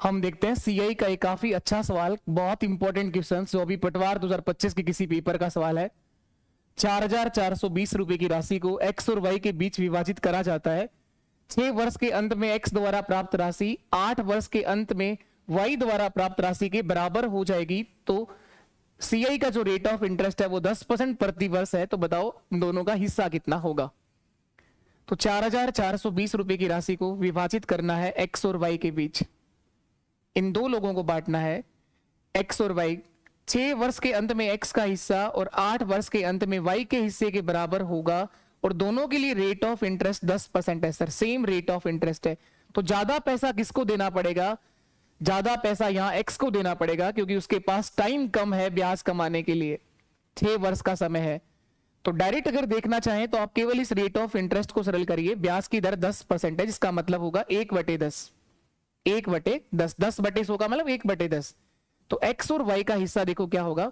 हम देखते हैं सीआई का एक काफी अच्छा सवाल, बहुत इंपॉर्टेंट क्वेश्चन जो अभी पटवार 2025 के किसी पेपर का सवाल है। 4,420 रुपए की राशि को एक्स और वाई के बीच विभाजित करा जाता है। 6 वर्ष के अंत में एक्स द्वारा प्राप्त राशि 8 वर्ष के अंत में वाई द्वारा प्राप्त राशि के बराबर हो जाएगी। तो सीआई का जो रेट ऑफ इंटरेस्ट है वो 10% प्रति वर्ष है। तो बताओ दोनों का हिस्सा कितना होगा। तो 4,420 रुपए की राशि को विभाजित करना है एक्स और वाई के बीच। इन दो लोगों को बांटना है एक्स और वाई। 6 वर्ष के अंत में एक्स का हिस्सा और 8 वर्ष के अंत में वाई के हिस्से के बराबर होगा। और दोनों के लिए रेट ऑफ इंटरेस्ट 10% है sir, same rate of interest है। तो ज्यादा पैसा किसको देना पड़ेगा? ज्यादा पैसा यहां एक्स को देना पड़ेगा क्योंकि उसके पास टाइम कम है ब्याज कमाने के लिए, 6 वर्ष का समय है। तो डायरेक्ट अगर देखना चाहें तो आप केवल इस रेट ऑफ इंटरेस्ट को सरल करिए। ब्याज की दर 10% है, जिसका मतलब होगा 1/10। 1/10, 10/100 का मतलब 1/10। तो एक्स और वाई का हिस्सा देखो क्या होगा।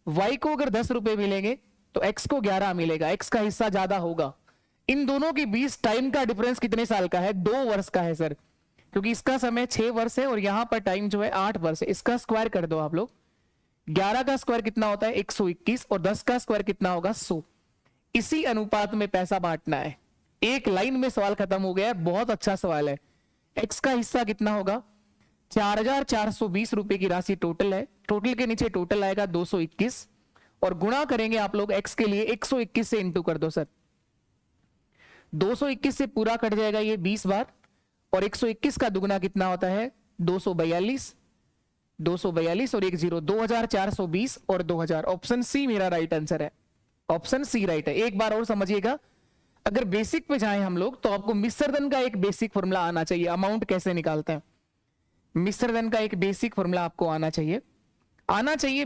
वाई को अगर 10 रुपए मिलेंगे तो एक्स को 11 मिलेगा, एक्स का हिस्सा ज्यादा होगा। इन दोनों के बीच टाइम का डिफरेंस कितने साल का है? 2 वर्ष का है सर, क्योंकि इसका समय 6 वर्ष है और यहां पर टाइम जो है 8 वर्ष है। इसका स्क्वायर कर दो आप लोग। 11 का स्क्वायर कितना होता है? 121। और 10 का स्क्वायर कितना होगा? 100। इसी अनुपात में पैसा बांटना है। एक लाइन में सवाल खत्म हो गया है। बहुत अच्छा सवाल है। एक्स का हिस्सा कितना होगा? 4,420 रुपए की राशि टोटल है। टोटल के नीचे टोटल आएगा 221 और गुणा करेंगे आप लोग एक्स के लिए 121 से इंटू कर दो सर। 221 से पूरा कट जाएगा ये 20 बार और 121 का दुगना कितना होता है? 242। 242 और 10, 2,420 और 2,000। ऑप्शन सी मेरा राइट आंसर है। ऑप्शन सी राइट है। एक बार और समझिएगा, अगर बेसिक पे जाएं हम लोग तो आपको मिश्रधन का एक बेसिक फॉर्मूला आना चाहिए। अमाउंट कैसे निकालते हैं, मिश्रधन का एक बेसिक फॉर्मूला आपको आना चाहिए।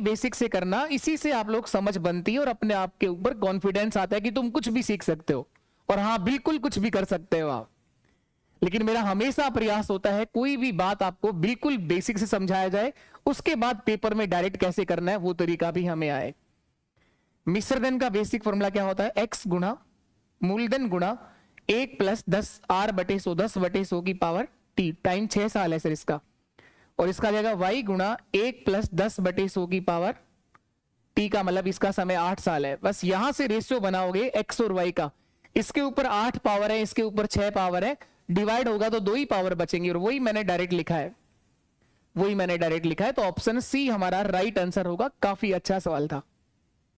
बेसिक से करना, इसी से आप लोग समझ बनती है और अपने आप के ऊपर कॉन्फिडेंस आता है कि तुम कुछ भी सीख सकते हो और हाँ बिल्कुल कुछ भी कर सकते हो आप। लेकिन मेरा हमेशा प्रयास होता है कोई भी बात आपको बिल्कुल बेसिक से समझाया जाए, उसके बाद पेपर में डायरेक्ट कैसे करना है वो तरीका भी हमें आए। मिश्रधन का बेसिक फॉर्मूला क्या होता है? एक्स गुणा मूलधन गुणा 1 + 10 r/100, 10/100 की पावर t। टाइम 6 साल है सर इसका। और इसका जाएगा y गुणा 1 + 10/100 की पावर t का मतलब इसका समय 8 साल है। बस यहां से रेशियो बनाओगे x और y का। इसके ऊपर 8 पावर है, इसके ऊपर 6 पावर है। डिवाइड होगा तो 2 ही पावर बचेंगी और वही मैंने डायरेक्ट लिखा है। तो ऑप्शन सी हमारा राइट आंसर होगा। काफी अच्छा सवाल था।